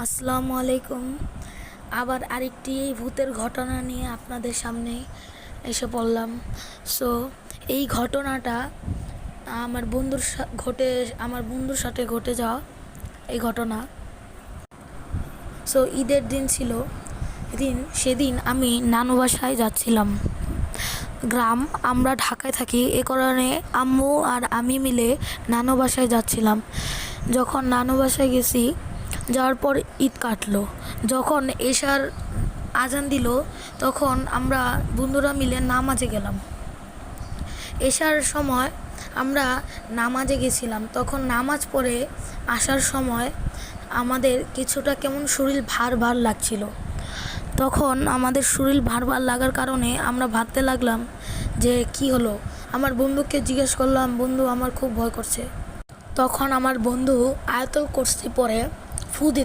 আসসালামু আলাইকুম। আবার আরেকটি ভূতের ঘটনা নিয়ে আপনাদের সামনে এসে পড়লাম। সো এই ঘটনাটা আমার বন্ধুর সাথে ঘটে যাওয়া এই ঘটনা। সো ঈদের দিন ছিল। সেদিন আমি নানু বাসায় যাচ্ছিলাম। আমরা ঢাকায় থাকি, এ কারণে আম্মু আর আমি মিলে নানু বাসায় যাচ্ছিলাম। যখন নানু বাসায় গেছি, যাওয়ার পর ঈদ কাটলো। যখন এশার আজান দিল, তখন আমরা বন্ধুরা মিলে নামাজে গেলাম। এশার সময় আমরা নামাজে গেছিলাম। তখন নামাজ পড়ে আসার সময় আমাদের কিছুটা কেমন শরীর ভার ভার লাগছিল। তখন আমাদের শরীর ভার ভার লাগার কারণে আমরা ভাবতে লাগলাম যে কি হলো। আমার বন্ধুকে জিজ্ঞেস করলাম, বন্ধু আমার খুব ভয় করছে। তখন আমার বন্ধু আয়াতুল কুরসি পড়ে ফু দিতে